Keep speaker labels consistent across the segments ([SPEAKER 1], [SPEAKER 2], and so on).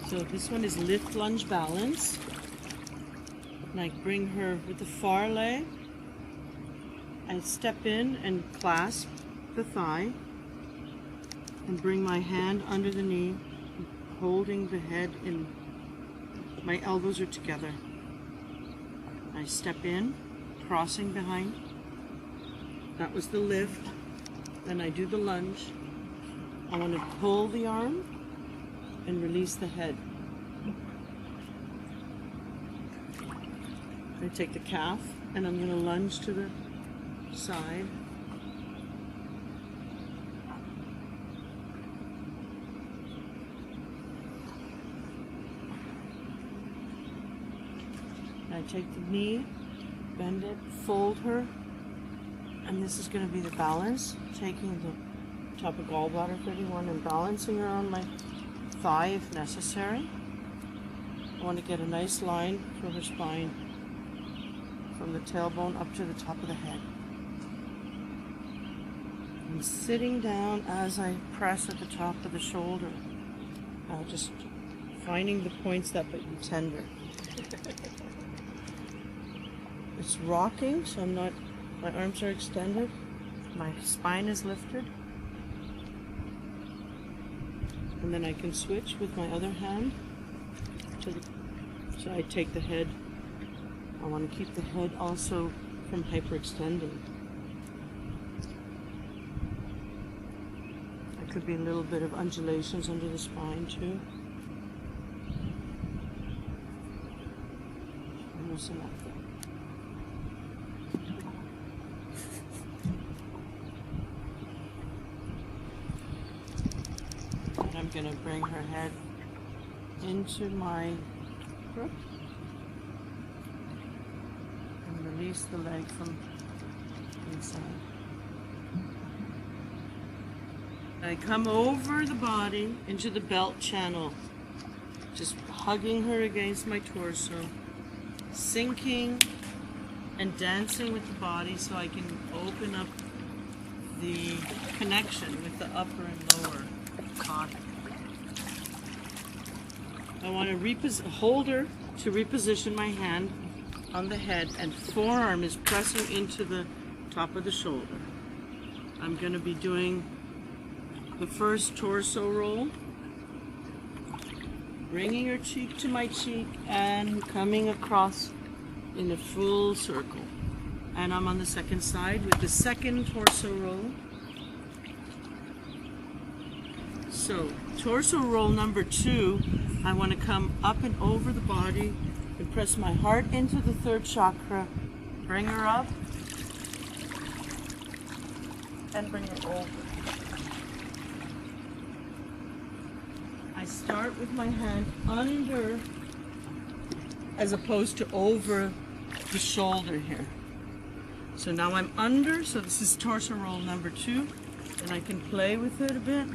[SPEAKER 1] So this one is lift, lunge, balance. And I bring her with the far leg. I step in and clasp the thigh and bring my hand under the knee, holding the head in. My elbows are together. I step in, crossing behind. That was the lift. Then I do the lunge. I want to pull the arm and release the head. I take the calf and I'm going to lunge to the side. I take the knee, bend it, fold her, and this is going to be the balance, taking the top of Gallbladder 31 and balancing her on my thigh if necessary. I want to get a nice line for her spine from the tailbone up to the top of the head. I'm sitting down as I press at the top of the shoulder, just finding the points that make you tender. It's rocking, so my arms are extended, my spine is lifted, and then I can switch with my other hand so I take the head. I want to keep the head also from hyperextending. There could be a little bit of undulations under the spine too. Almost enough. I'm going to bring her head into my crook and release the leg from inside. I come over the body into the belt channel, just hugging her against my torso, sinking and dancing with the body so I can open up the connection with the upper and lower body. I want to hold her to reposition my hand on the head, and forearm is pressing into the top of the shoulder. I'm going to be doing the first torso roll, bringing her cheek to my cheek and coming across in a full circle. And I'm on the second side with the second torso roll. So, torso roll number 2, I want to come up and over the body and press my heart into the third chakra, bring her up, and bring her over. I start with my hand under as opposed to over the shoulder here. So now I'm under, so this is torso roll number 2, and I can play with it a bit.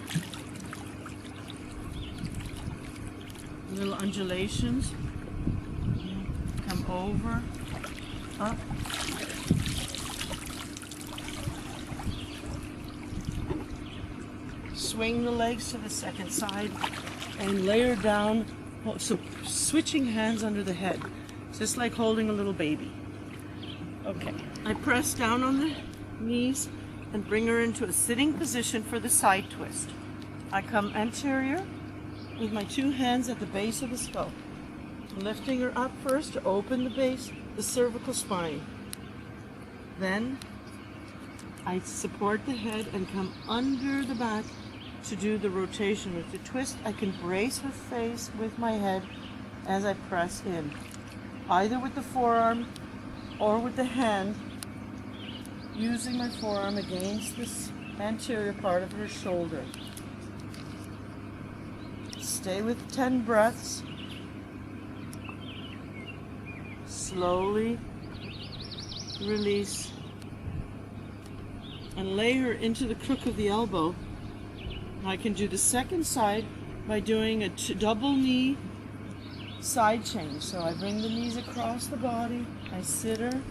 [SPEAKER 1] Little undulations. Come over, up. Swing the legs to the second side and layer down, so switching hands under the head, just like holding a little baby. Okay, I press down on the knees and bring her into a sitting position for the side twist. I come anterior with my 2 hands at the base of the skull, lifting her up first to open the base, the cervical spine. Then I support the head and come under the back to do the rotation. With the twist, I can brace her face with my head as I press in, either with the forearm or with the hand, using my forearm against this anterior part of her shoulder. Stay with 10 breaths. Slowly release and lay her into the crook of the elbow. I can do the second side by doing a double knee side change. So I bring the knees across the body, I sit her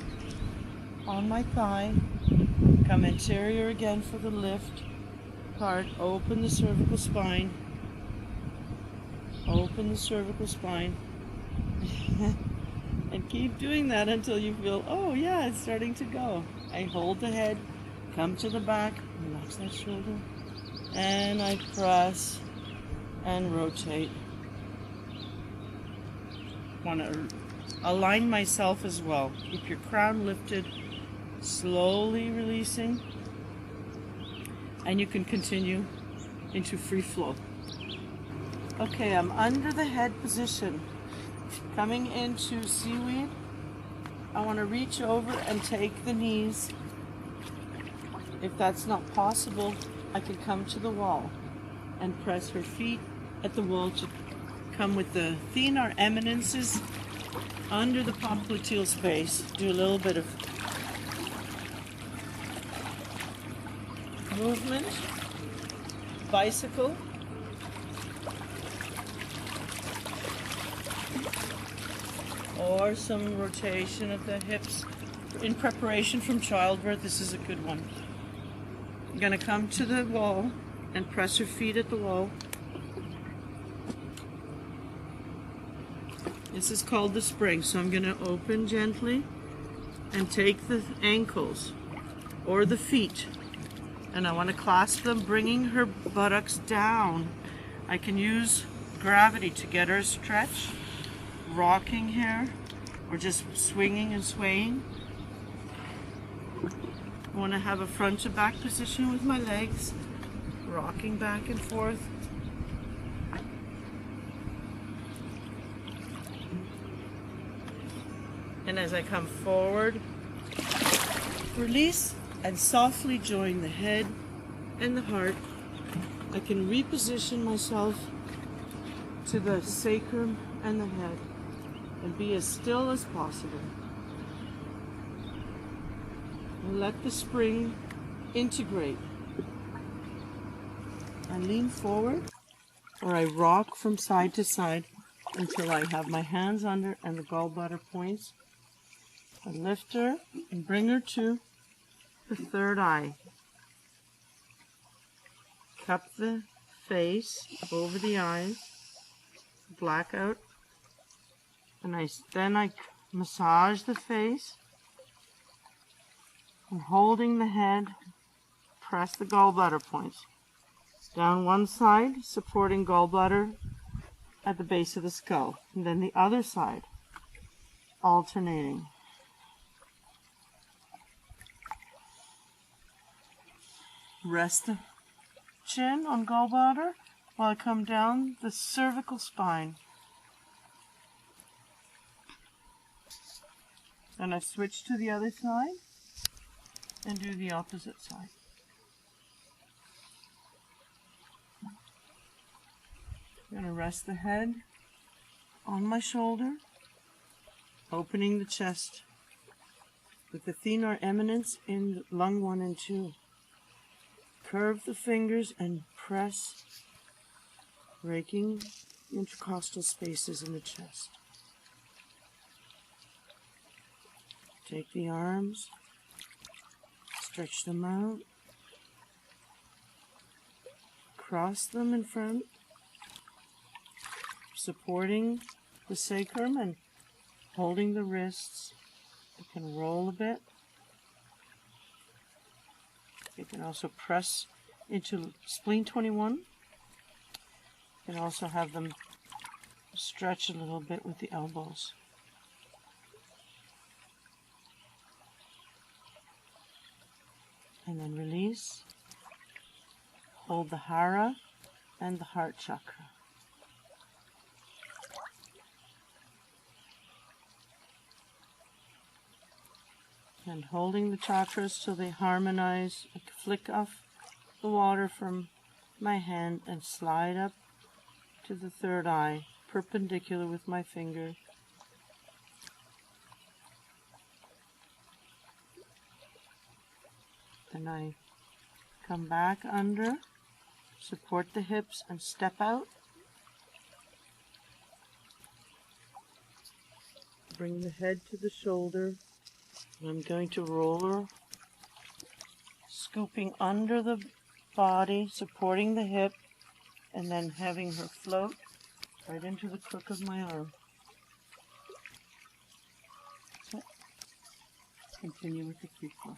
[SPEAKER 1] on my thigh, come anterior again for the lift part, open the cervical spine, Open the cervical spine. And keep doing that until you feel, oh yeah, it's starting to go. I hold the head, come to the back, relax that shoulder, and I press and rotate. Want to align myself as well. Keep your crown lifted, slowly releasing, and you can continue into free flow. Okay, I'm under the head position. Coming into seaweed, I want to reach over and take the knees. If that's not possible, I can come to the wall and press her feet at the wall to come with the thenar eminences under the popliteal space. Do a little bit of movement, bicycle. Or some rotation of the hips in preparation from childbirth. This is a good one. I'm going to come to the wall and press her feet at the wall. This is called the spring, so I'm going to open gently and take the ankles or the feet, and I want to clasp them, bringing her buttocks down. I can use gravity to get her a stretch, rocking here, or just swinging and swaying. I want to have a front to back position with my legs, rocking back and forth. And as I come forward, release and softly join the head and the heart. I can reposition myself to the sacrum and the head and be as still as possible. And let the spring integrate. I lean forward or I rock from side to side until I have my hands under and the gallbladder points. I lift her and bring her to the third eye. Cup the face over the eyes, black out, and then I massage the face. And holding the head, press the gallbladder points. Down one side, supporting gallbladder at the base of the skull, and then the other side, alternating. Rest the chin on gallbladder while I come down the cervical spine. Then I switch to the other side and do the opposite side. I'm going to rest the head on my shoulder, opening the chest with the thenar eminence in lung 1 and 2. Curve the fingers and press, breaking intercostal spaces in the chest. Take the arms, stretch them out, cross them in front, supporting the sacrum and holding the wrists. You can roll a bit. You can also press into spleen 21. You can also have them stretch a little bit with the elbows. And then release. Hold the hara and the heart chakra. And holding the chakras till they harmonize, I flick off the water from my hand and slide up to the third eye, perpendicular with my finger. Then I come back under, support the hips and step out. Bring the head to the shoulder. I'm going to roll her, scooping under the body, supporting the hip, and then having her float right into the crook of my arm. So, continue with the free flow.